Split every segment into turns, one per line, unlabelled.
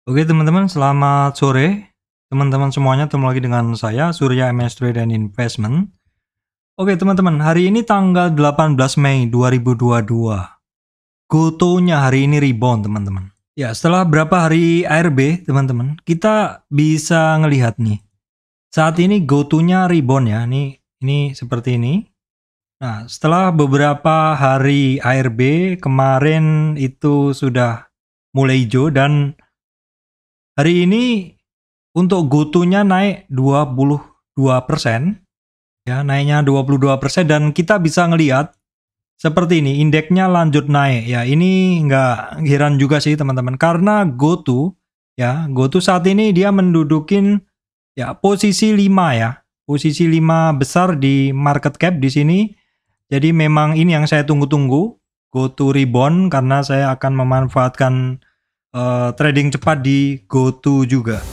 Oke teman-teman, selamat sore. Teman-teman semuanya, ketemu lagi dengan saya, Surya MS Trade and Investment. Oke teman-teman, hari ini tanggal 18 Mei 2022. Gotonya hari ini rebound teman-teman. Ya, setelah berapa hari ARB teman-teman, kita bisa ngelihat nih. Saat ini gotonya rebound ya, ini seperti ini. Nah, setelah beberapa hari ARB, kemarin itu sudah mulai hijau dan hari ini untuk gotonya naik 22%, ya naiknya 22% dan kita bisa ngelihat seperti ini, indeksnya lanjut naik. Ya, ini nggak heran juga sih teman-teman, karena GoTo saat ini dia mendudukin ya posisi 5 ya. Posisi 5 besar di market cap di sini. Jadi memang ini yang saya tunggu-tunggu, GoTo rebound, karena saya akan memanfaatkan trading cepat di GoTo juga.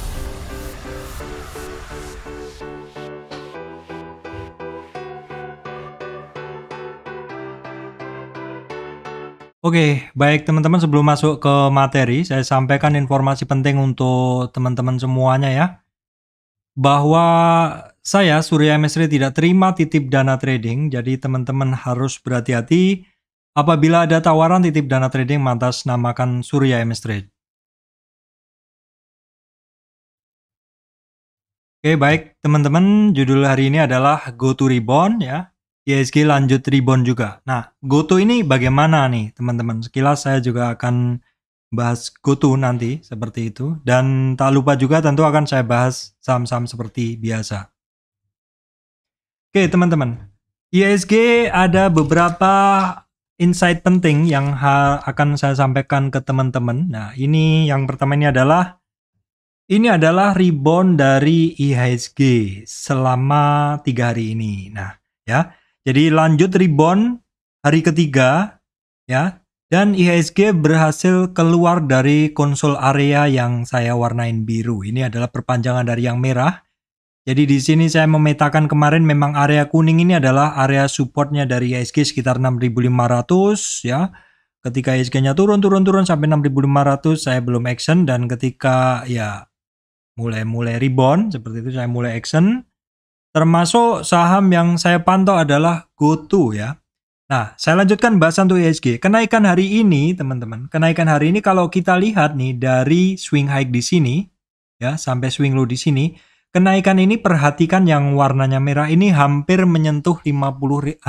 Oke, baik teman-teman, sebelum masuk ke materi, saya sampaikan informasi penting untuk teman-teman semuanya ya. Bahwa saya, Surya MS Trade, tidak terima titip dana trading, jadi teman-teman harus berhati-hati apabila ada tawaran titip dana trading mengatasnamakan Surya MS Trade. Oke, baik teman-teman, judul hari ini adalah Go to Rebound ya. IHSG lanjut rebound juga. Nah, GoTo ini bagaimana nih teman-teman? Sekilas saya juga akan bahas GoTo nanti seperti itu. Dan tak lupa juga tentu akan saya bahas saham-saham seperti biasa. Oke teman-teman, IHSG ada beberapa insight penting yang akan saya sampaikan ke teman-teman. Nah, ini yang pertama ini adalah rebound dari IHSG selama 3 hari ini. Nah, ya. Jadi lanjut rebound hari ketiga ya, dan IHSG berhasil keluar dari konsol area yang saya warnain biru. Ini adalah perpanjangan dari yang merah. Jadi di sini saya memetakan kemarin memang area kuning ini adalah area supportnya dari IHSG sekitar 6.500 ya. Ketika IHSG-nya turun sampai 6.500 saya belum action, dan ketika ya mulai rebound seperti itu saya mulai action. Termasuk saham yang saya pantau adalah GoTo ya. Nah, saya lanjutkan bahasan untuk IHSG. Kenaikan hari ini, teman-teman. Kenaikan hari ini kalau kita lihat nih dari swing high di sini ya sampai swing low di sini, kenaikan ini perhatikan yang warnanya merah ini hampir menyentuh 38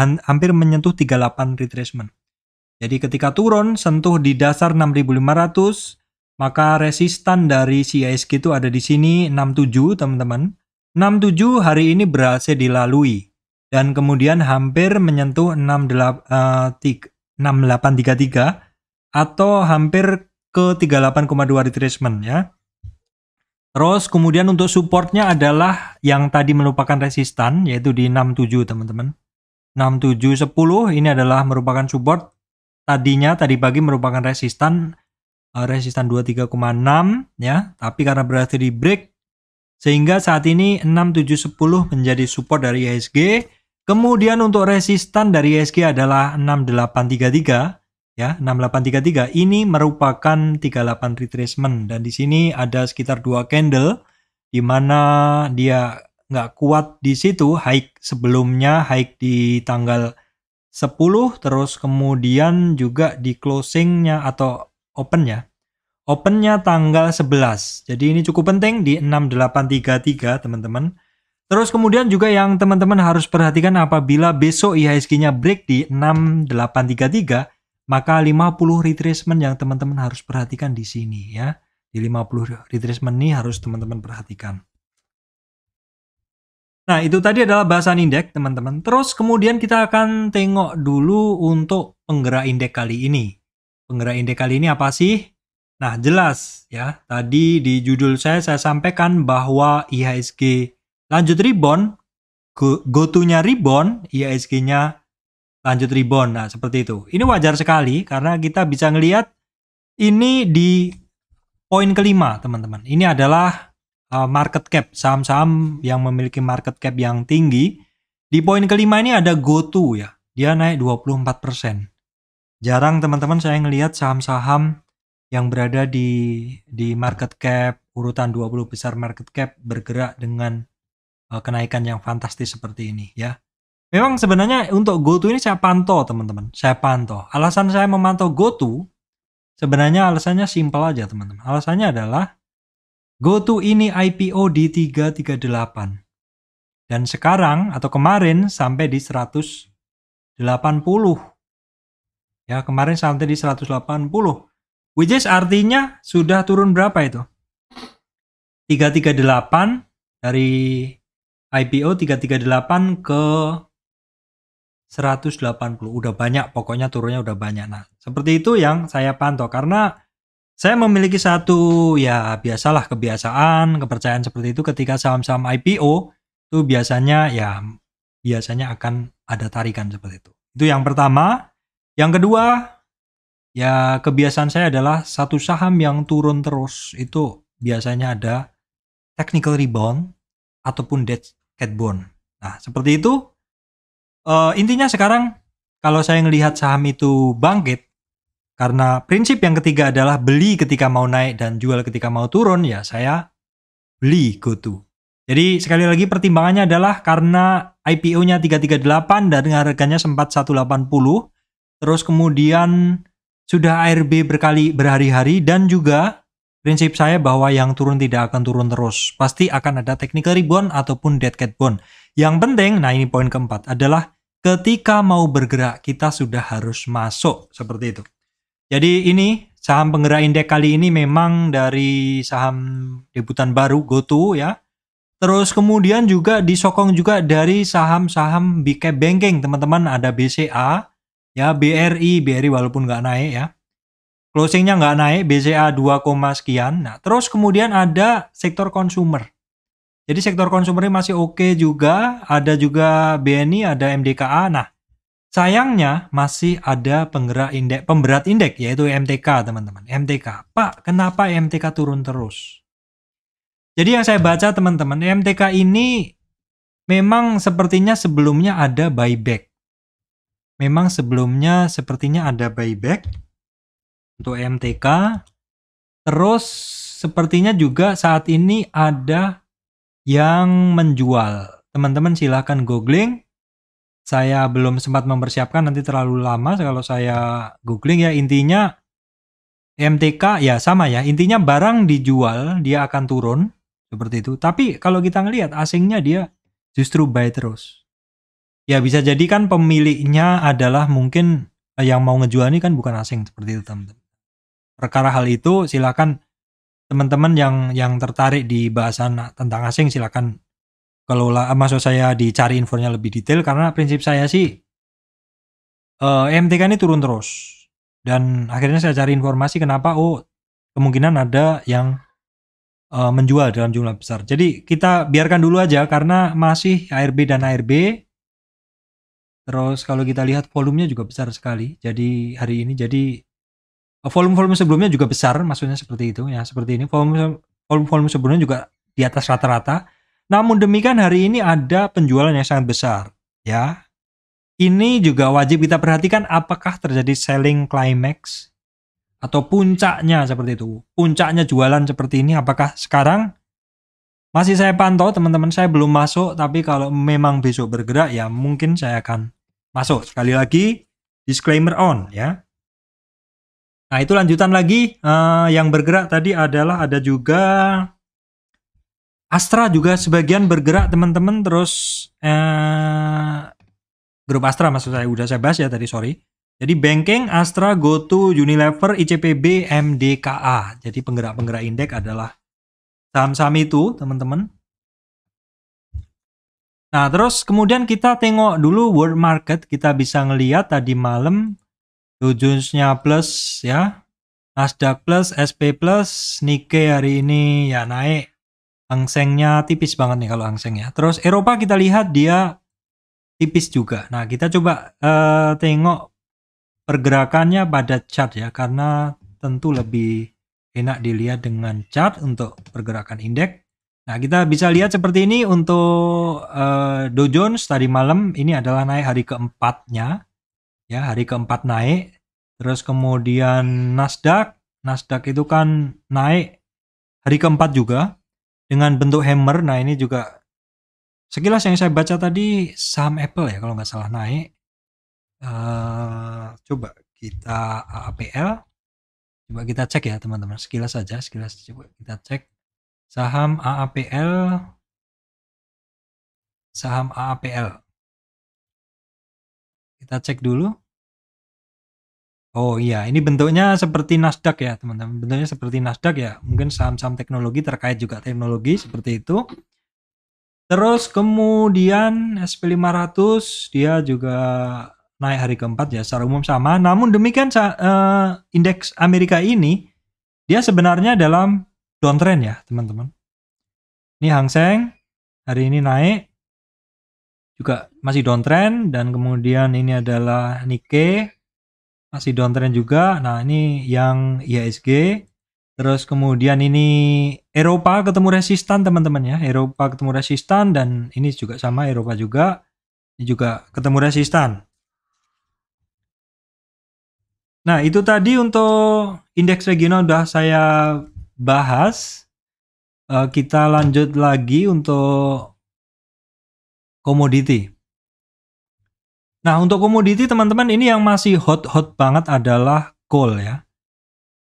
retracement. Jadi ketika turun sentuh di dasar 6.500, maka resistan dari si IHSG itu ada di sini 67, teman-teman. 67 hari ini berhasil dilalui dan kemudian hampir menyentuh 6833 atau hampir ke 38,2 retracement ya. Terus kemudian untuk supportnya adalah yang tadi merupakan resistan, yaitu di 67 teman-teman. 6710 ini adalah merupakan support. Tadi pagi merupakan resistan 23,6 ya, tapi karena berhasil di break sehingga saat ini 6710 menjadi support dari IHSG. Kemudian untuk resistan dari IHSG adalah 6833 ya, 6833 ini merupakan 38 retracement, dan di sini ada sekitar 2 candle di mana dia nggak kuat di situ, high sebelumnya, high di tanggal 10, terus kemudian juga di closingnya atau opennya tanggal 11. Jadi ini cukup penting di 6833 teman-teman. Terus kemudian juga yang teman-teman harus perhatikan apabila besok IHSG-nya break di 6833, maka 50 retracement yang teman-teman harus perhatikan di sini ya. Di 50 retracement ini harus teman-teman perhatikan. Nah, itu tadi adalah bahasan indeks teman-teman. Terus kemudian kita akan tengok dulu untuk penggerak indeks kali ini. Penggerak indeks kali ini apa sih? Nah, jelas ya, tadi di judul saya sampaikan bahwa IHSG lanjut rebound, GoTo-nya rebound, IHSG-nya lanjut rebound. Nah, seperti itu. Ini wajar sekali karena kita bisa ngelihat ini di poin kelima, teman-teman. Ini adalah market cap, saham-saham yang memiliki market cap yang tinggi. Di poin kelima ini ada GoTo ya, dia naik 24%. Jarang teman-teman saya ngelihat saham-saham yang berada di market cap urutan 20 besar market cap bergerak dengan kenaikan yang fantastis seperti ini ya. Memang sebenarnya untuk GoTo ini saya pantau teman-teman, saya pantau. Alasan saya memantau GoTo sebenarnya alasannya simpel aja teman-teman. Alasannya adalah GoTo ini IPO di 338 dan sekarang atau kemarin sampai di 180. Ya, kemarin sampai di 180. Which is artinya sudah turun berapa itu? 338 dari IPO 338 ke 180. Udah banyak, pokoknya turunnya udah banyak. Nah, seperti itu yang saya pantau karena saya memiliki satu ya biasalah kebiasaan, kepercayaan seperti itu ketika saham-saham IPO itu biasanya akan ada tarikan seperti itu. Itu yang pertama. Yang kedua, ya kebiasaan saya adalah satu saham yang turun terus itu biasanya ada technical rebound ataupun dead cat bone. Nah, seperti itu. Intinya sekarang kalau saya melihat saham itu bangkit, karena prinsip yang ketiga adalah beli ketika mau naik dan jual ketika mau turun, ya saya beli GoTo. Jadi sekali lagi pertimbangannya adalah karena IPO-nya 338 dan harganya sempat 180, terus kemudian sudah ARB berhari-hari dan juga prinsip saya bahwa yang turun tidak akan turun terus. Pasti akan ada technical rebound ataupun dead cat bone. Yang penting, nah ini poin keempat, adalah ketika mau bergerak kita sudah harus masuk seperti itu. Jadi ini saham penggerak indeks kali ini memang dari saham debutan baru GoTo ya. Terus kemudian juga disokong juga dari saham-saham big cap banking teman-teman, ada BCA ya, BRI walaupun nggak naik ya. Closingnya nggak naik, BCA 2, sekian. Nah, terus kemudian ada sektor consumer. Jadi sektor consumer ini masih oke juga, ada juga BNI, ada MDKA. Nah, sayangnya masih ada pemberat indeks yaitu MTK teman-teman. MTK. Pak, kenapa MTK turun terus? Jadi yang saya baca teman-teman, MTK ini memang sepertinya sebelumnya ada buyback. Memang sebelumnya sepertinya ada buyback untuk MTK. Terus sepertinya juga saat ini ada yang menjual. Teman-teman silahkan googling. Saya belum sempat mempersiapkan, nanti terlalu lama kalau saya googling ya. Intinya MTK ya sama ya. Intinya barang dijual, dia akan turun. Seperti itu. Tapi kalau kita ngelihat asingnya dia justru buy terus. Ya bisa jadi kan pemiliknya adalah mungkin yang mau ngejual ini kan bukan asing seperti itu teman-teman. Perkara hal itu silakan teman-teman yang tertarik di bahasan tentang asing silakan kalau maksud saya dicari infonya lebih detail karena prinsip saya sih MTK ini turun terus dan akhirnya saya cari informasi kenapa kemungkinan ada yang menjual dalam jumlah besar. Jadi kita biarkan dulu aja karena masih ARB dan ARB. Terus kalau kita lihat volumenya juga besar sekali. Jadi hari ini volume sebelumnya juga besar, maksudnya seperti itu ya, seperti ini. Volume sebelumnya juga di atas rata-rata. Namun demikian hari ini ada penjualan yang sangat besar ya. Ini juga wajib kita perhatikan apakah terjadi selling climax atau puncaknya seperti itu. Puncaknya jualan seperti ini apakah sekarang? Masih saya pantau teman-teman, saya belum masuk, tapi kalau memang besok bergerak ya mungkin saya akan masuk. Sekali lagi disclaimer on ya. Nah itu lanjutan lagi yang bergerak tadi adalah ada juga Astra juga sebagian bergerak teman-teman. Terus grup Astra maksud saya udah saya bahas ya tadi, sorry. Jadi banking, Astra, GoTo, Unilever, ICPB, MDKA. Jadi penggerak-penggerak indeks adalah saham-saham itu teman-teman. Nah terus kemudian kita tengok dulu world market. Kita bisa ngelihat tadi malam Dow Jones-nya plus ya, Nasdaq plus, SP plus, Nikkei hari ini ya naik. Hang Seng-nya tipis banget nih kalau Hang Seng ya. Terus Eropa kita lihat dia tipis juga. Nah kita coba tengok pergerakannya pada chart ya, karena tentu lebih enak dilihat dengan chart untuk pergerakan indeks. Nah kita bisa lihat seperti ini untuk Dow Jones tadi malam ini adalah naik hari keempatnya ya, hari keempat naik. Terus kemudian Nasdaq Nasdaq itu kan naik hari keempat juga dengan bentuk hammer. Nah ini juga sekilas yang saya baca tadi saham Apple ya kalau nggak salah naik. Coba kita AAPL, coba kita cek ya teman-teman, sekilas saja, sekilas coba kita cek saham AAPL, kita cek dulu. Oh iya, ini bentuknya seperti Nasdaq ya teman-teman, bentuknya seperti Nasdaq ya, mungkin saham-saham teknologi terkait juga teknologi seperti itu. Terus kemudian SP500 dia juga naik hari keempat ya, secara umum sama. Namun demikian indeks Amerika ini dia sebenarnya dalam downtrend ya teman-teman. Ini Hang Seng hari ini naik juga masih downtrend, dan kemudian ini adalah Nikkei masih downtrend juga. Nah ini yang IHSG. Terus kemudian ini Eropa ketemu resistan teman-teman ya, Eropa ketemu resistan, dan ini juga sama Eropa juga, ini juga ketemu resistan. Nah itu tadi untuk indeks regional udah saya bahas. Kita lanjut lagi untuk komoditi. Nah untuk komoditi teman-teman ini yang masih hot banget adalah coal ya.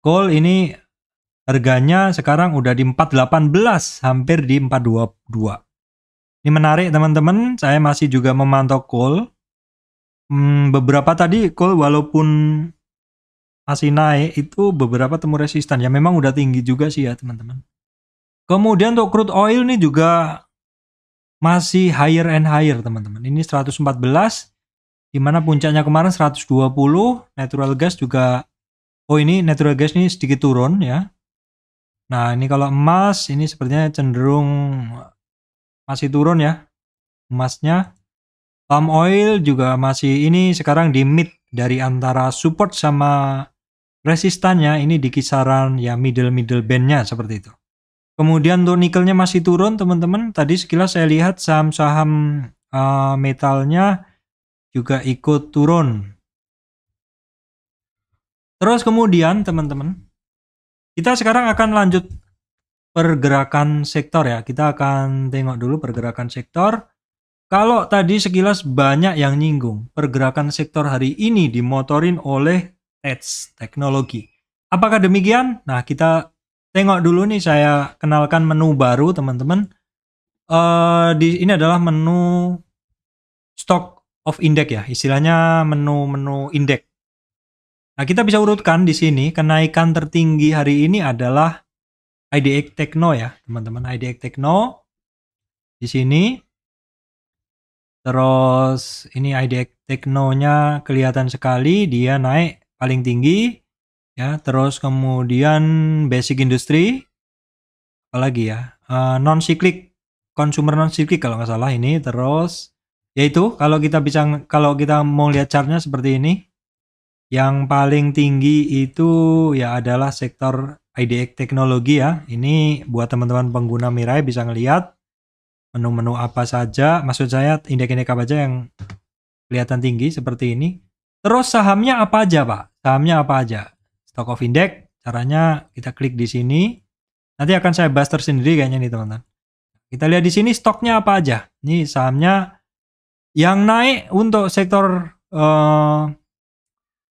Coal ini harganya sekarang udah di 418, hampir di 422. Ini menarik teman-teman, saya masih juga memantau coal. Beberapa tadi coal walaupun masih naik, itu beberapa temu resistan. Ya memang udah tinggi juga sih ya teman-teman. Kemudian untuk crude oil ini juga masih higher and higher teman-teman. Ini 114, dimana puncaknya kemarin 120. Natural gas juga, oh ini natural gas ini sedikit turun ya. Nah ini kalau emas ini sepertinya cenderung masih turun ya emasnya. Palm oil juga masih, ini sekarang di mid dari antara support sama resistannya, ini di kisaran ya middle bandnya seperti itu. Kemudian untuk nikelnya masih turun teman-teman. Tadi sekilas saya lihat saham-saham metalnya juga ikut turun. Terus kemudian teman-teman, kita sekarang akan lanjut pergerakan sektor ya. Kita akan tengok dulu pergerakan sektor. Kalau tadi sekilas banyak yang nyinggung, pergerakan sektor hari ini dimotorin oleh TEDS, teknologi. Apakah demikian? Nah, kita tengok dulu nih, saya kenalkan menu baru teman-teman. Ini adalah menu stock of index ya, istilahnya menu indeks. Nah, kita bisa urutkan di sini, kenaikan tertinggi hari ini adalah IDX Tekno ya, teman-teman. IDX Tekno di sini. Terus ini IDX Teknonya kelihatan sekali, dia naik paling tinggi ya. Terus kemudian Basic Industry, apalagi ya, non cyclic, consumer non cyclic kalau nggak salah ini. Terus yaitu kalau kita mau lihat chartnya seperti ini, yang paling tinggi itu ya adalah sektor IDX teknologi ya. Ini buat teman-teman pengguna Mirai bisa ngelihat menu-menu apa saja, maksud saya indeks-indeks apa aja yang kelihatan tinggi seperti ini. Terus sahamnya apa aja Pak? Sahamnya apa aja? Stock of index, caranya kita klik di sini. Nanti akan saya bahas tersendiri kayaknya nih teman-teman. Kita lihat di sini stoknya apa aja. Ini sahamnya yang naik untuk sektor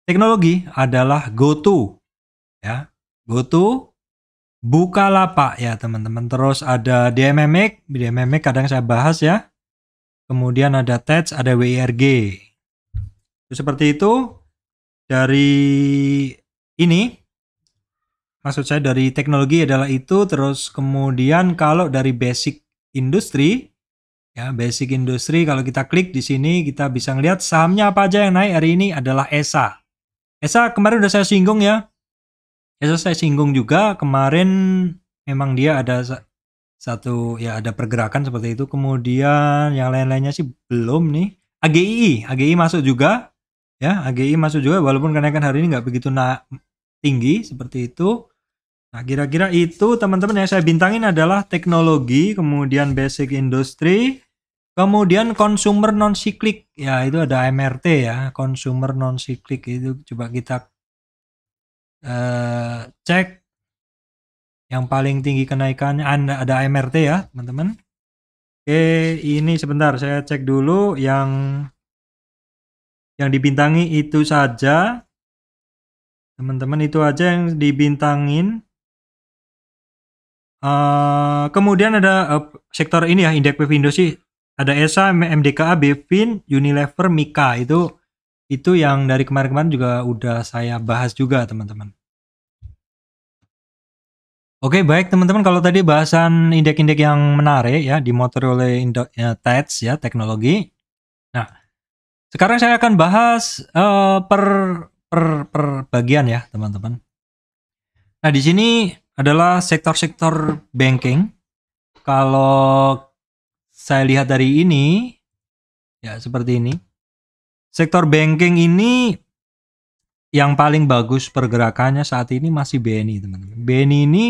teknologi adalah GoTo ya. GoTo, Bukalapak ya teman-teman. Terus ada DMMX kadang saya bahas ya. Kemudian ada TEDS, ada WIRG. Itu seperti itu. Dari ini, maksud saya dari teknologi adalah itu. Terus kemudian kalau dari basic industri, ya basic industri kalau kita klik di sini kita bisa ngelihat sahamnya apa aja yang naik hari ini adalah ESA. ESA kemarin udah saya singgung ya. ESA saya singgung juga kemarin, memang dia ada satu ya, ada pergerakan seperti itu. Kemudian yang lain-lainnya sih belum nih. AGI masuk juga ya, AGI masuk juga walaupun kenaikan hari ini nggak begitu tinggi seperti itu. Nah kira-kira itu teman-teman yang saya bintangin adalah teknologi, kemudian basic industry, kemudian consumer non cyclic ya, itu ada MRT ya, consumer non cyclic itu coba kita cek yang paling tinggi kenaikannya, ada MRT ya teman-teman. Oke, ini sebentar saya cek dulu yang dibintangi itu saja. Teman-teman, itu aja yang dibintangin. Kemudian ada sektor ini ya, indeks PV Indo sih. Ada ESA, MDKA, Bevin, Unilever, Mika. Itu yang dari kemarin-kemarin juga udah saya bahas juga teman-teman. Oke, baik teman-teman, kalau tadi bahasan indeks-indeks yang menarik ya, dimotori oleh TEDS ya, teknologi. Nah, sekarang saya akan bahas per bagian ya, teman-teman. Nah, di sini adalah sektor-sektor banking. Kalau saya lihat dari ini, ya seperti ini. Sektor banking ini yang paling bagus pergerakannya saat ini masih BNI, teman-teman. BNI ini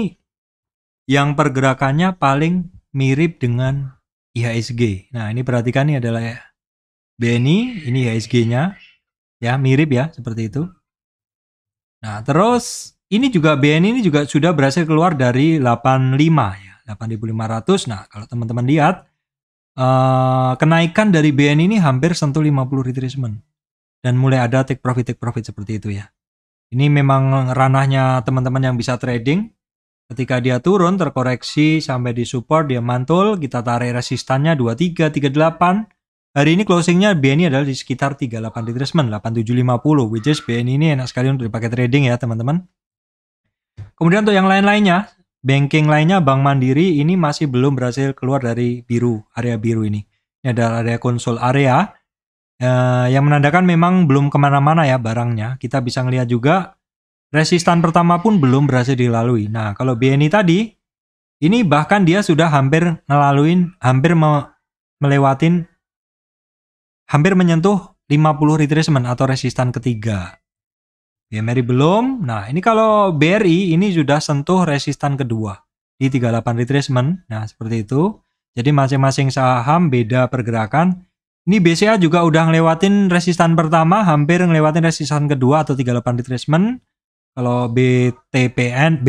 yang pergerakannya paling mirip dengan IHSG. Nah, ini perhatikan, ini adalah BNI, ini IHSG-nya. Ya, mirip ya, seperti itu. Nah, terus ini juga BNI ini juga sudah berhasil keluar dari 85 ya, 8.500. Nah, kalau teman-teman lihat kenaikan dari BNI ini hampir sentuh 50 retracement. Dan mulai ada take profit seperti itu ya. Ini memang ranahnya teman-teman yang bisa trading. Ketika dia turun, terkoreksi sampai di support, dia mantul, kita tarik resistannya 23, 38. Hari ini closingnya BNI adalah di sekitar 38 retracement, 8750, which is BNI ini enak sekali untuk dipakai trading ya teman-teman. Kemudian untuk yang lain-lainnya, banking lainnya Bank Mandiri ini masih belum berhasil keluar dari biru, area biru ini. Ini adalah area konsol area yang menandakan memang belum kemana-mana ya barangnya. Kita bisa ngelihat juga resistan pertama pun belum berhasil dilalui. Nah, kalau BNI tadi, ini bahkan dia sudah hampir melewatin, hampir menyentuh 50 retracement atau resistan ketiga. BMRI belum. Nah, ini kalau BRI ini sudah sentuh resistan kedua di 38 retracement. Nah, seperti itu. Jadi masing-masing saham beda pergerakan. Ini BCA juga udah ngelewatin resistan pertama, hampir ngelewatin resistan kedua atau 38 retracement. Kalau BBTN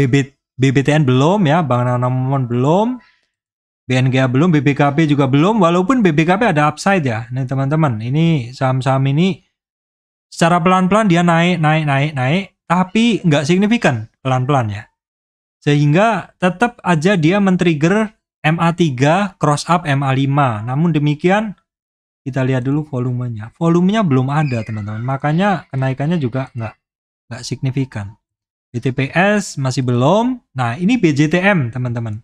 belum ya, Bank Danamon belum, BNGA belum, BBKP juga belum, walaupun BBKP ada upside ya. Nih teman-teman, ini saham-saham ini secara pelan-pelan dia naik, tapi nggak signifikan pelan-pelan ya. Sehingga tetap aja dia men-trigger MA3 cross up MA5. Namun demikian, kita lihat dulu volumenya. Volumenya belum ada teman-teman, makanya kenaikannya juga nggak signifikan. BTPS masih belum. Nah, ini BJTM teman-teman.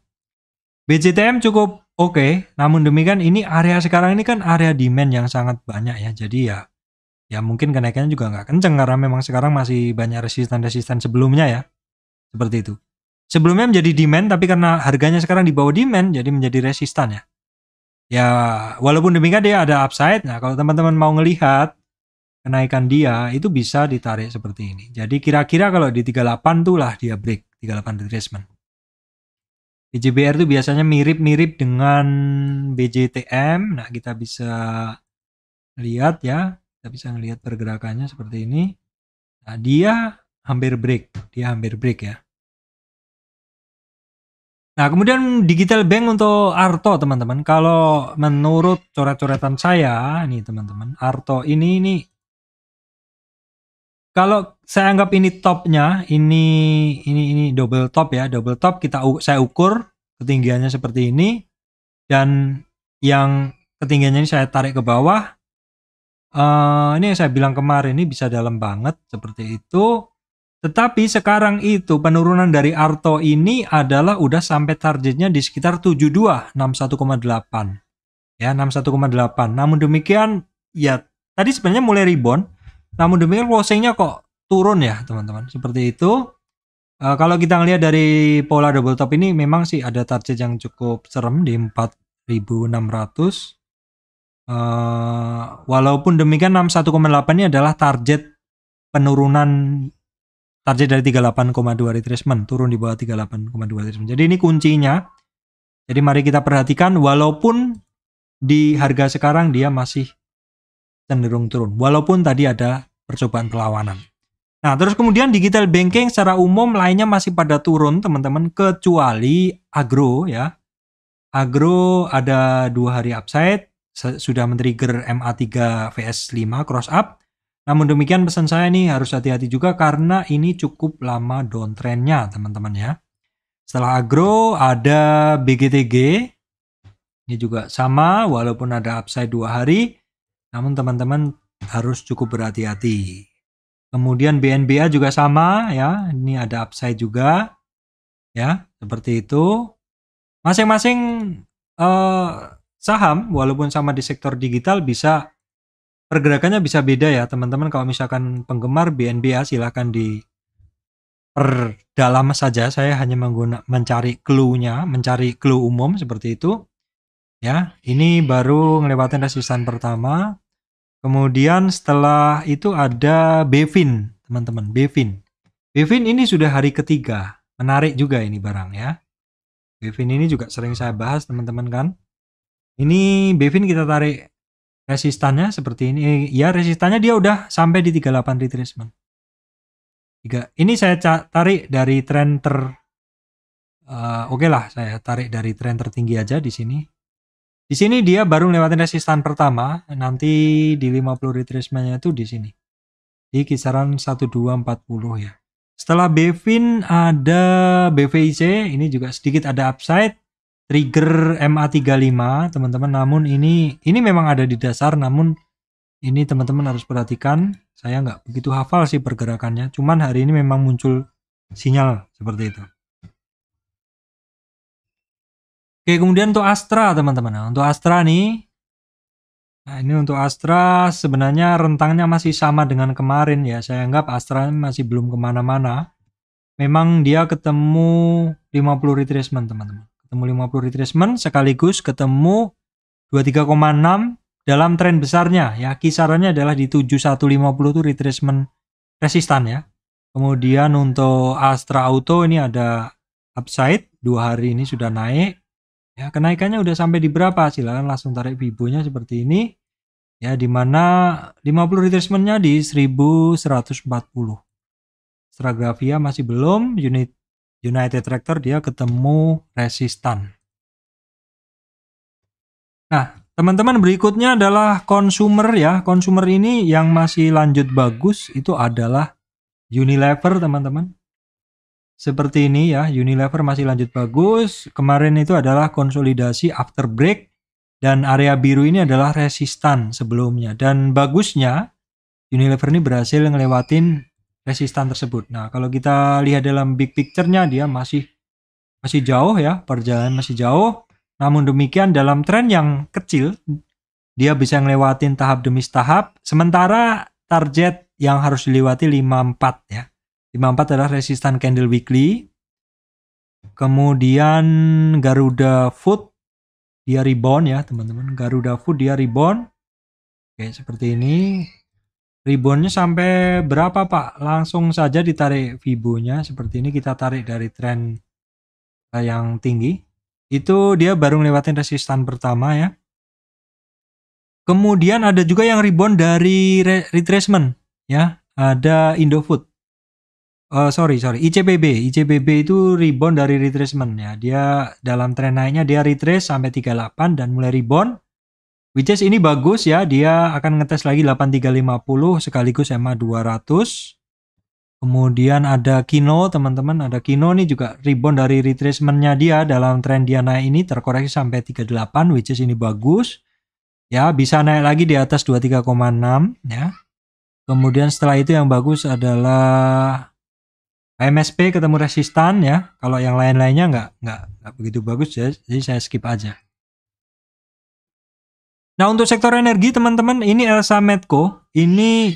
BJTM cukup oke, namun demikian ini area sekarang ini kan area demand yang sangat banyak ya. Jadi ya mungkin kenaikannya juga nggak kenceng karena memang sekarang masih banyak resistan sebelumnya ya. Seperti itu. Sebelumnya menjadi demand, tapi karena harganya sekarang di bawah demand, jadi menjadi resistan ya. Ya, walaupun demikian dia ada upside. Nah, kalau teman-teman mau ngelihat kenaikan dia itu bisa ditarik seperti ini. Jadi kira-kira kalau di 38 tuh lah dia break 38 retracement. BJBR itu biasanya mirip-mirip dengan BJTM. Nah, kita bisa lihat ya, kita bisa ngelihat pergerakannya seperti ini. Nah, dia hampir break ya. Nah, kemudian digital bank untuk Arto teman-teman. Kalau menurut coret-coretan saya nih teman-teman, Arto ini kalau saya anggap ini topnya, ini double top ya, double top saya ukur ketinggiannya seperti ini, dan yang ketinggiannya ini saya tarik ke bawah. Ini yang saya bilang kemarin ini bisa dalam banget seperti itu. Tetapi sekarang itu penurunan dari Arto ini adalah udah sampai targetnya di sekitar 72, 61,8. Ya, 61,8. Namun demikian ya tadi sebenarnya mulai rebound. Namun demikian closingnya kok turun ya teman-teman. Seperti itu. Kalau kita ngelihat dari pola double top ini memang sih ada target yang cukup serem di 4.600. Walaupun demikian 61,8 ini adalah target penurunan, target dari 38,2 retracement, turun di bawah 38,2 retracement. Jadi ini kuncinya. Jadi mari kita perhatikan, walaupun di harga sekarang dia masih cenderung turun, walaupun tadi ada percobaan perlawanan. Nah, terus kemudian digital banking secara umum lainnya masih pada turun, teman-teman, kecuali agro ya. Agro ada 2 hari upside, sudah men-trigger MA3 VS5 cross up. Namun demikian pesan saya nih harus hati-hati juga karena ini cukup lama downtrendnya, teman-teman ya. Setelah agro ada BGTG. Ini juga sama, walaupun ada upside 2 hari, namun teman-teman harus cukup berhati-hati. Kemudian BNBA juga sama ya, ini ada upside juga ya, seperti itu. Masing-masing saham walaupun sama di sektor digital bisa pergerakannya bisa beda ya, teman-teman. Kalau misalkan penggemar BNBA silahkan diperdalam saja. Saya hanya mencari clue-nya, mencari clue umum seperti itu. Ya, ini baru ngelewatin resistan pertama. Kemudian setelah itu ada Bevin, teman-teman. Bevin ini sudah hari ketiga. Menarik juga ini barang ya. Bevin ini juga sering saya bahas, teman-teman kan. Ini Bevin kita tarik resistannya seperti ini. Ya, resistannya dia udah sampai di 38 retracement. Ini saya tarik dari tren oke lah, saya tarik dari tren tertinggi aja di sini. Di sini dia baru lewatin resistan pertama, nanti di 50 retracement-nya itu di sini. Di kisaran 1240 ya. Setelah Bevin ada BVIC, ini juga sedikit ada upside. Trigger MA35, teman-teman. Namun ini memang ada di dasar, namun ini teman-teman harus perhatikan. Saya nggak begitu hafal sih pergerakannya, cuman hari ini memang muncul sinyal seperti itu. Oke, kemudian untuk Astra, teman-teman. Nah, untuk Astra nih, nah ini untuk Astra sebenarnya rentangnya masih sama dengan kemarin ya. Saya anggap Astra masih belum kemana-mana. Memang dia ketemu 50 retracement, teman-teman. Ketemu 50 retracement sekaligus ketemu 23,6 dalam tren besarnya ya. Kisarannya adalah di 7150 itu retracement resistan ya. Kemudian untuk Astra Auto ini ada upside, 2 hari ini sudah naik. Ya, kenaikannya udah sampai di berapa? Silakan langsung tarik Fibo-nya seperti ini. Ya, di mana 50 retracement-nya di 1140. Stragrafia masih belum, United Tractor dia ketemu resistan. Nah, teman-teman berikutnya adalah consumer ya. Consumer ini yang masih lanjut bagus itu adalah Unilever, teman-teman. Seperti ini ya, Unilever masih lanjut bagus. Kemarin itu adalah konsolidasi after break dan area biru ini adalah resistan sebelumnya. Dan bagusnya Unilever ini berhasil ngelewatin resistan tersebut. Nah, kalau kita lihat dalam big picture-nya dia masih jauh ya, perjalanan masih jauh. Namun demikian dalam tren yang kecil dia bisa ngelewatin tahap demi tahap. Sementara target yang harus dilewati 54 ya. 54 adalah resistan candle weekly. Kemudian Garuda Food dia rebound ya, teman-teman. Garuda Food dia rebound. Oke, seperti ini. Reboundnya sampai berapa, Pak? Langsung saja ditarik Fibo-nya. Seperti ini kita tarik dari tren yang tinggi. Itu dia baru ngelewatin resistan pertama ya. Kemudian ada juga yang rebound dari retracement ya. Ada Indofood. ICBB itu rebound dari retracement ya. Dia dalam tren naiknya dia retrace sampai 38 dan mulai rebound. Which is ini bagus ya. Dia akan ngetes lagi 8350 sekaligus MA 200. Kemudian ada Kino, teman-teman. Ada Kino nih juga rebound dari retracement-nya dia dalam tren dia naik ini terkoreksi sampai 38, which is ini bagus. Ya, bisa naik lagi di atas 23,6 ya. Kemudian setelah itu yang bagus adalah MSP ketemu resistan ya. Kalau yang lain-lainnya nggak begitu bagus ya, jadi saya skip aja. Nah, untuk sektor energi teman-teman, ini Elsa Medco, ini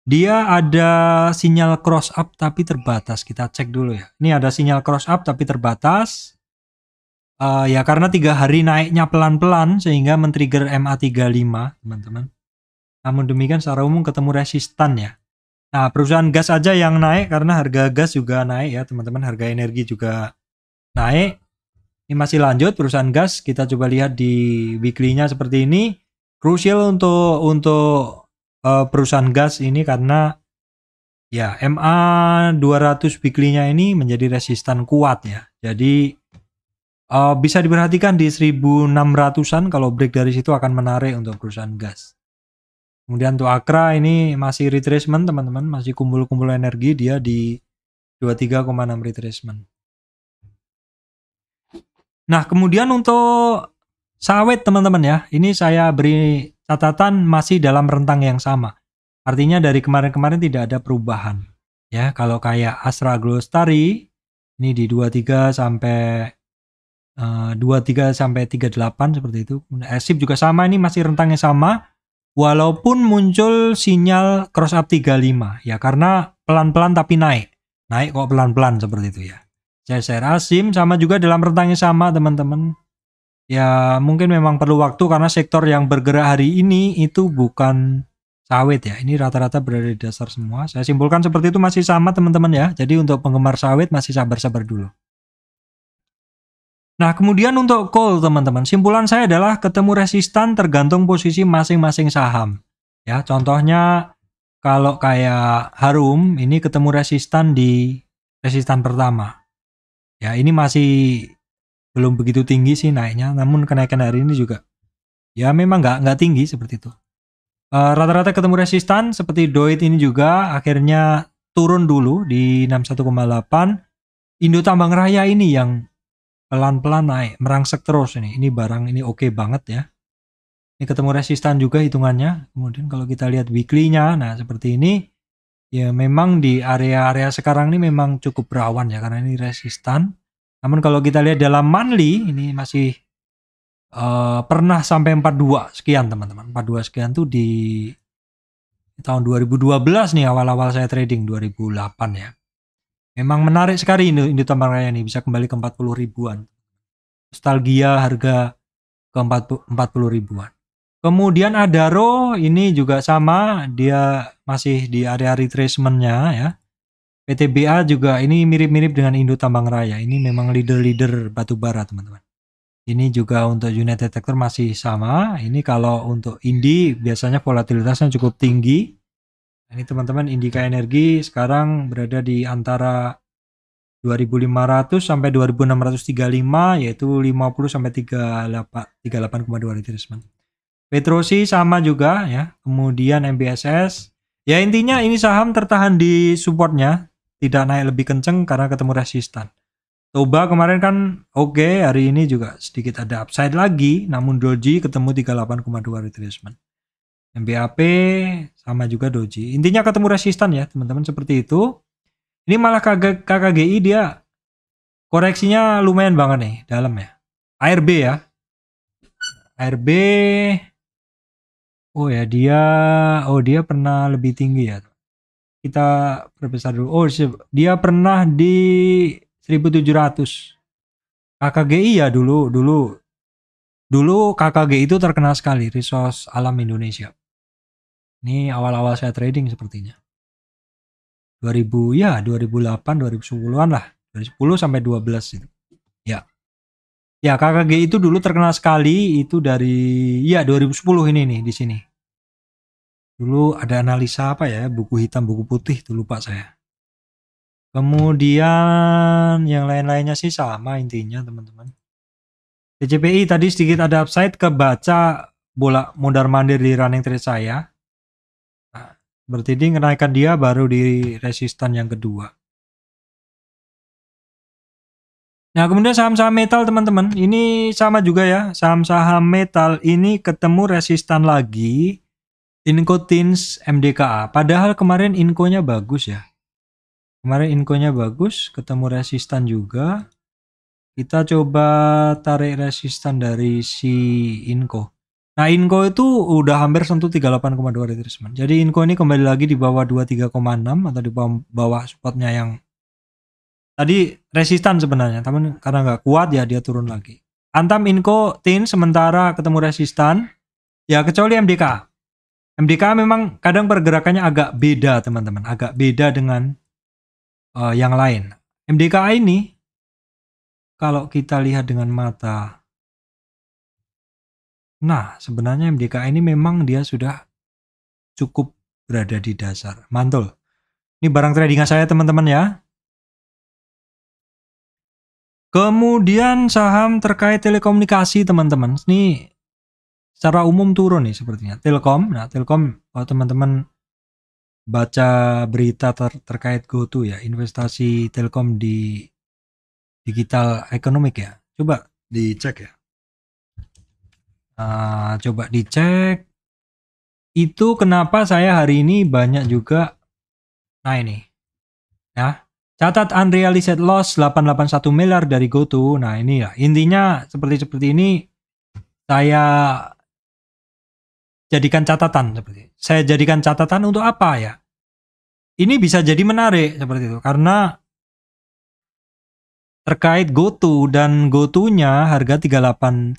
dia ada sinyal cross up tapi terbatas. Kita cek dulu ya. Ini ada sinyal cross up tapi terbatas. Ya karena 3 hari naiknya pelan-pelan sehingga men-trigger MA35, teman-teman. Namun demikian secara umum ketemu resistan ya. Nah, perusahaan gas aja yang naik karena harga gas juga naik ya, teman-teman. Harga energi juga naik. Ini masih lanjut perusahaan gas. Kita coba lihat di weekly-nya seperti ini. Krusial untuk perusahaan gas ini karena Ya, MA 200 weekly-nya ini menjadi resistan kuat ya. Jadi bisa diperhatikan di 1600-an, kalau break dari situ akan menarik untuk perusahaan gas. Kemudian untuk Akra ini masih retracement teman-teman, masih kumpul-kumpul energi, dia di 23,6 retracement. Nah, kemudian untuk sawit teman-teman ya, ini saya beri catatan masih dalam rentang yang sama. Artinya dari kemarin-kemarin tidak ada perubahan. Ya, kalau kayak Astra Glostari ini di 23 sampai 23 sampai 38 seperti itu. Asip juga sama, ini masih rentangnya sama. Walaupun muncul sinyal cross up 35 ya, karena pelan-pelan tapi naik. Naik kok pelan-pelan seperti itu ya. CSR Asim sama juga dalam rentangnya sama teman-teman. Ya mungkin memang perlu waktu karena sektor yang bergerak hari ini itu bukan sawit ya. Ini rata-rata berada di dasar semua. Saya simpulkan seperti itu masih sama teman-teman ya. Jadi untuk penggemar sawit masih sabar-sabar dulu. Nah kemudian untuk coal teman-teman, simpulan saya adalah ketemu resistan tergantung posisi masing-masing saham. Ya contohnya kalau kayak Harum ini ketemu resistan di resistan pertama. Ya ini masih belum begitu tinggi sih naiknya, namun kenaikan hari ini juga ya memang nggak tinggi seperti itu. Rata-rata ketemu resistan seperti Doit ini juga akhirnya turun dulu di 61,8. Indo Tambang Raya ini yang pelan-pelan naik, merangsek terus ini. Ini barang ini oke banget ya. Ini ketemu resistan juga hitungannya. Kemudian kalau kita lihat weekly-nya, nah seperti ini. Ya memang di area-area sekarang ini memang cukup rawan ya karena ini resistan. Namun kalau kita lihat dalam monthly ini masih pernah sampai 42 sekian teman-teman. 42 sekian tuh di tahun 2012 nih awal-awal saya trading 2008 ya. Memang menarik sekali Indo Tambang Raya ini bisa kembali ke 40 ribuan. Nostalgia harga ke 40 ribuan. Kemudian Adaro ini juga sama, dia masih di area retracement-nya ya. PTBA juga ini mirip-mirip dengan Indo Tambang Raya. Ini memang leader-leader batubara teman-teman. Ini juga untuk unit detector masih sama. Ini kalau untuk Indi biasanya volatilitasnya cukup tinggi. Ini teman-teman Indika Energi sekarang berada di antara 2500 sampai 2635 yaitu 50 sampai 38,2 retracement. Petrosi sama juga ya. Kemudian MBSS. Ya intinya ini saham tertahan di supportnya. Tidak naik lebih kenceng karena ketemu resistan. Toba kemarin kan oke, hari ini juga sedikit ada upside lagi. Namun Doji ketemu 38,2 retracement. MBAP sama juga Doji. Intinya ketemu resistan ya teman-teman seperti itu. Ini malah KKGI dia koreksinya lumayan banget nih dalam ya. ARB ya. ARB oh ya dia pernah lebih tinggi ya. Kita perbesar dulu. Oh dia pernah di 1700. KKGI ya dulu KKGI itu terkenal sekali Resource Alam Indonesia. Ini awal-awal saya trading sepertinya. 2008 2010-an lah. 2010 sampai 12 itu. Ya. Ya, KKG itu dulu terkenal sekali itu dari 2010 ini nih di sini. Dulu ada analisa apa ya, buku hitam, buku putih itu lupa saya. Kemudian yang lain-lainnya sih sama intinya teman-teman. CCPI tadi sedikit ada upside kebaca bola mondar-mandir di running trade saya. Nah, berarti ini kenaikan dia baru di resistan yang kedua. Nah kemudian saham-saham metal teman-teman, ini sama juga ya, saham-saham metal ini ketemu resistan lagi, Inco Tins MDKA, padahal kemarin inkonya bagus ya, kemarin inkonya bagus, ketemu resistan juga, kita coba tarik resistan dari si Inco. Nah Inco itu udah hampir sentuh 38,2 retracement, jadi Inco ini kembali lagi di bawah 23,6 atau di bawah supportnya yang tadi resistan sebenarnya, tapi karena nggak kuat ya dia turun lagi. Antam Inco Tin sementara ketemu resistan, ya kecuali MDK. MDK memang kadang pergerakannya agak beda teman-teman, agak beda dengan yang lain. MDK ini kalau kita lihat dengan mata, nah sebenarnya MDK ini memang dia sudah cukup berada di dasar, mantul. Ini barang tradingan saya teman-teman ya. Kemudian saham terkait telekomunikasi teman-teman. Ini secara umum turun nih sepertinya. Telkom. Nah, Telkom kalau teman-teman baca berita terkait GoTo ya, investasi Telkom di digital economic ya. Coba dicek ya. Coba dicek. Itu kenapa saya hari ini banyak juga. Nah ini. Ya. Catat unrealized loss 881 miliar dari GoTo. Nah ini ya. Intinya seperti ini saya jadikan catatan seperti. Saya jadikan catatan untuk apa ya? Ini bisa jadi menarik seperti itu karena terkait GoTo dan GoTo-nya harga 338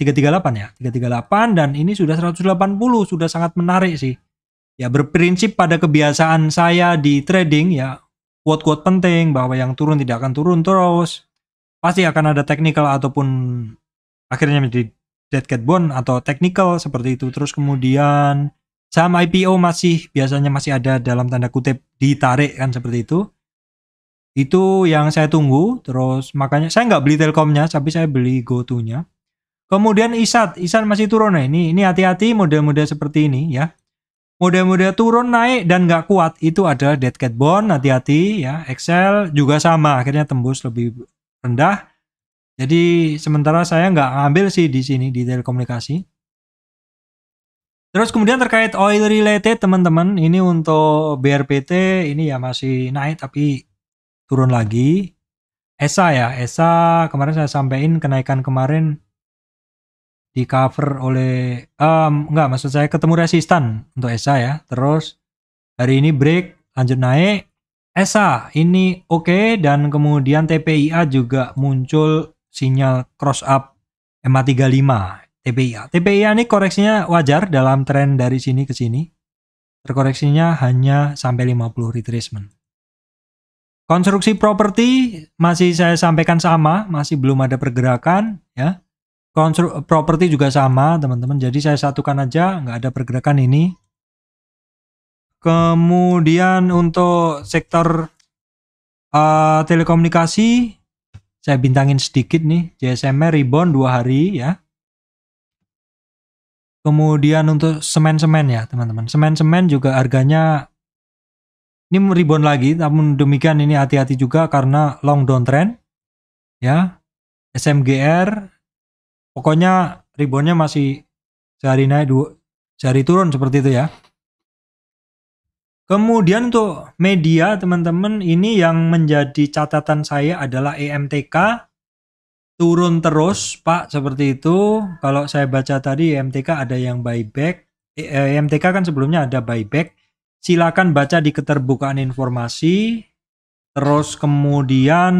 ya. 338 dan ini sudah 180, sudah sangat menarik sih. Ya berprinsip pada kebiasaan saya di trading ya. Quote-quote penting bahwa yang turun tidak akan turun terus. Pasti akan ada technical ataupun akhirnya menjadi dead cat bond atau technical seperti itu. Terus kemudian saham IPO biasanya masih ada dalam tanda kutip ditarik kan seperti itu. Itu yang saya tunggu. Terus makanya saya nggak beli Telkomnya, tapi saya beli GoTo-nya. Kemudian ISAT masih turun. Nah, ini hati-hati model-model seperti ini ya. Model-model turun naik dan nggak kuat itu adalah dead cat bond, hati-hati ya. Excel juga sama, akhirnya tembus lebih rendah. Jadi sementara saya nggak ngambil sih di sini di telekomunikasi. Terus kemudian terkait oil related teman-teman, ini untuk BRPT ini ya masih naik tapi turun lagi. ESA ya, ESA kemarin saya sampaikan kenaikan kemarin di cover oleh enggak, maksud saya ketemu resistan untuk ESA ya. Terus hari ini break lanjut naik. ESA ini oke, dan kemudian TPIA juga muncul sinyal cross up MA35 TPIA. TPIA ini koreksinya wajar dalam tren dari sini ke sini. Terkoreksinya hanya sampai 50 retracement. Konstruksi properti masih saya sampaikan sama, masih belum ada pergerakan ya. Properti juga sama teman-teman, jadi saya satukan aja, nggak ada pergerakan ini. Kemudian untuk sektor telekomunikasi saya bintangin sedikit nih, JSMR rebound 2 hari ya. Kemudian untuk semen-semen ya teman-teman, semen-semen juga harganya ini rebound lagi, namun demikian ini hati-hati juga karena long downtrend ya. SMGR pokoknya reboundnya masih sehari naik, sehari turun seperti itu ya. Kemudian untuk media teman-teman, ini yang menjadi catatan saya adalah EMTK turun terus Pak seperti itu. Kalau saya baca tadi EMTK ada yang buyback. EMTK kan sebelumnya ada buyback. Silakan baca di keterbukaan informasi. Terus kemudian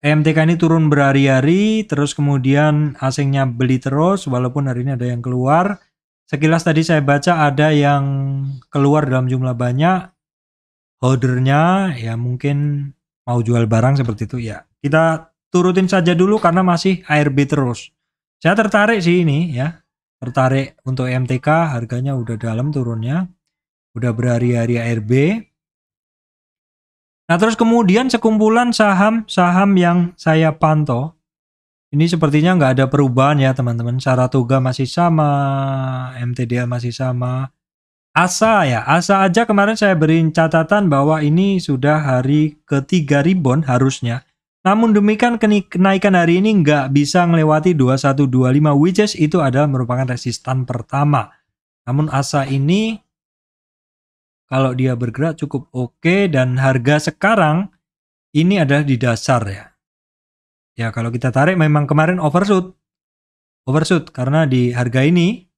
EMTK ini turun berhari-hari, terus kemudian asingnya beli terus, walaupun hari ini ada yang keluar. Sekilas tadi saya baca ada yang keluar dalam jumlah banyak, holdernya ya mungkin mau jual barang seperti itu ya. Kita turutin saja dulu karena masih ARB terus. Saya tertarik sih ini ya, tertarik untuk EMTK, harganya udah dalam turunnya, udah berhari-hari ARB. Nah terus kemudian sekumpulan saham-saham yang saya pantau, ini sepertinya nggak ada perubahan ya teman-teman. Saratoga masih sama, MTDL masih sama. ASA ya, ASA aja kemarin saya beri catatan bahwa ini sudah hari ketiga rebound harusnya. Namun demikian kenaikan hari ini nggak bisa melewati 2125, which is itu adalah merupakan resistan pertama. Namun ASA ini kalau dia bergerak cukup oke, dan harga sekarang ini adalah di dasar ya. Ya kalau kita tarik memang kemarin overshoot karena di harga ini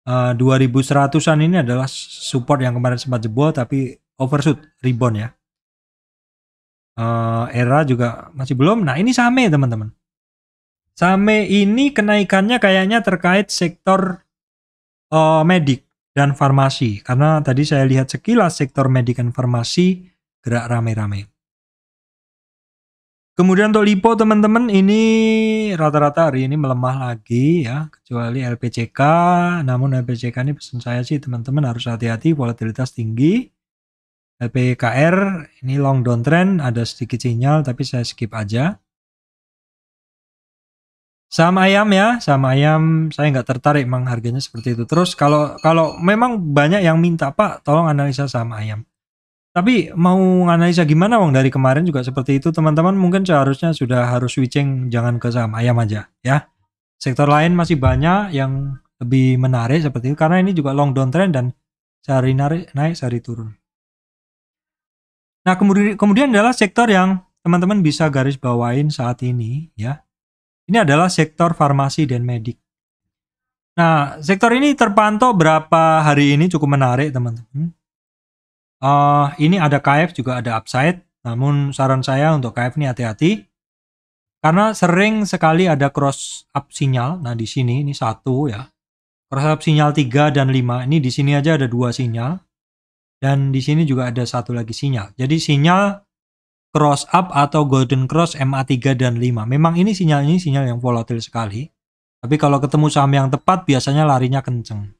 2100-an ini adalah support yang kemarin sempat jebol tapi overshoot rebound ya. Era juga masih belum. Nah ini Same teman-teman. Same ini kenaikannya kayaknya terkait sektor medik dan farmasi, karena tadi saya lihat sekilas sektor medik dan farmasi gerak rame-rame. Kemudian untuk LiPo teman-teman, ini rata-rata hari ini melemah lagi ya, kecuali LPCK. Namun LPCK ini pesan saya sih teman-teman harus hati-hati, volatilitas tinggi. LPKR ini long downtrend, ada sedikit sinyal tapi saya skip aja. Saham ayam ya, saham ayam saya nggak tertarik, memang harganya seperti itu. Terus kalau memang banyak yang minta, Pak tolong analisa saham ayam. Tapi mau analisa gimana Wong, dari kemarin juga seperti itu teman-teman, mungkin seharusnya sudah harus switching, jangan ke saham ayam aja ya. Sektor lain masih banyak yang lebih menarik seperti itu, karena ini juga long downtrend dan sehari naik sehari turun. Nah kemudian adalah sektor yang teman-teman bisa garis bawain saat ini ya. Ini adalah sektor farmasi dan medik. Nah, sektor ini terpantau berapa hari ini cukup menarik, teman-teman. Ini ada KF juga ada upside, namun saran saya untuk KF ini hati-hati. Karena sering sekali ada cross up sinyal. Nah, di sini ini 1 ya. Cross up sinyal 3 dan 5. Ini di sini aja ada 2 sinyal. Dan di sini juga ada 1 lagi sinyal. Jadi sinyal cross up atau golden cross MA3 dan 5. Memang ini sinyal yang volatil sekali. Tapi kalau ketemu saham yang tepat biasanya larinya kenceng.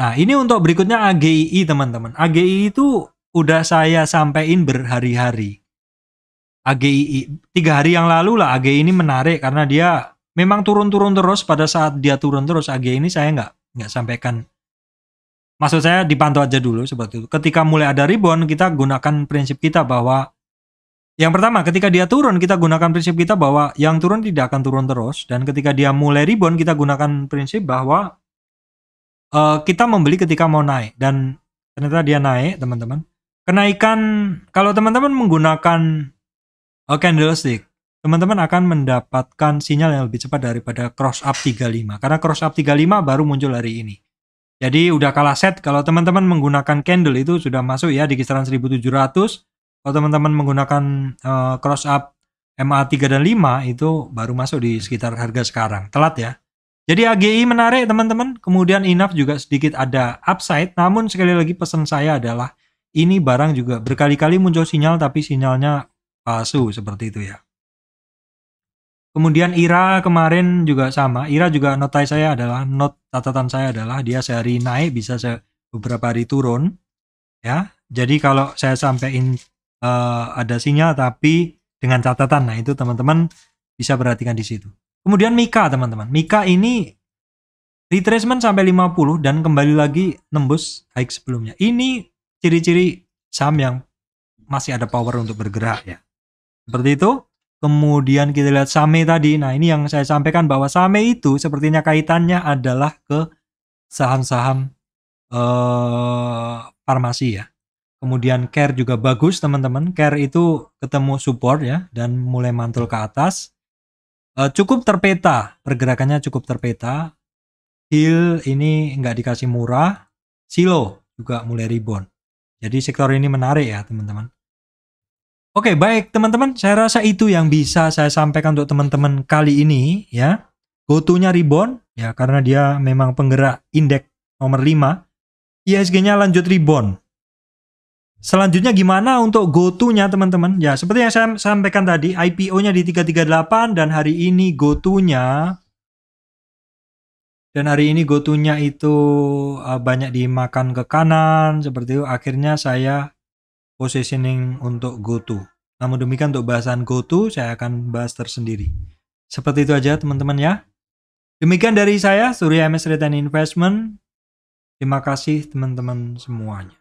Nah, ini untuk berikutnya AGII teman-teman. AGII itu udah saya sampaikan berhari-hari. AGII 3 hari yang lalu lah AGII ini menarik karena dia memang turun-turun terus. Pada saat dia turun terus AGII ini saya nggak sampaikan. Maksud saya dipantau aja dulu seperti itu. Ketika mulai ada rebound kita gunakan prinsip kita bahwa yang pertama, ketika dia turun, kita gunakan prinsip kita bahwa yang turun tidak akan turun terus. Dan ketika dia mulai rebound, kita gunakan prinsip bahwa kita membeli ketika mau naik. Dan ternyata dia naik, teman-teman. Kenaikan, kalau teman-teman menggunakan candlestick, teman-teman akan mendapatkan sinyal yang lebih cepat daripada cross up 35. Karena cross up 35 baru muncul hari ini. Jadi udah kalah set, kalau teman-teman menggunakan candle itu sudah masuk ya di kisaran 1700. Kalau teman-teman menggunakan cross up MA3 dan 5 itu baru masuk di sekitar harga sekarang. Telat ya. Jadi AGI menarik teman-teman. Kemudian INAF juga sedikit ada upside. Namun sekali lagi pesan saya adalah ini barang juga berkali-kali muncul sinyal tapi sinyalnya palsu seperti itu ya. Kemudian IRA kemarin juga sama. IRA juga catatan saya adalah dia sehari naik bisa beberapa hari turun. Ya. Jadi kalau saya sampaikan ada sinyal tapi dengan catatan, nah itu teman-teman bisa perhatikan di situ. Kemudian Mika teman-teman, Mika ini retracement sampai 50 dan kembali lagi nembus high sebelumnya. Ini ciri-ciri saham yang masih ada power untuk bergerak ya. Seperti itu. Kemudian kita lihat SAME tadi. Nah ini yang saya sampaikan bahwa SAME itu sepertinya kaitannya adalah ke saham-saham farmasi ya. Kemudian CARE juga bagus teman-teman. CARE itu ketemu support ya dan mulai mantul ke atas. Cukup terpeta, pergerakannya cukup terpeta. HIL ini nggak dikasih murah. Silo juga mulai rebound. Jadi sektor ini menarik ya teman-teman. Oke baik teman-teman, saya rasa itu yang bisa saya sampaikan untuk teman-teman kali ini ya. Go-to-nya rebound ya karena dia memang penggerak indeks nomor 5. IHSG-nya lanjut rebound. Selanjutnya gimana untuk go-to-nya teman-teman? Ya seperti yang saya sampaikan tadi, IPO-nya di 338 dan hari ini go-to-nya itu banyak dimakan ke kanan seperti itu. Akhirnya saya positioning untuk go-to. Namun demikian untuk bahasan go-to saya akan bahas tersendiri. Seperti itu aja teman-teman ya. Demikian dari saya, Surya MS Return Investment. Terima kasih teman-teman semuanya.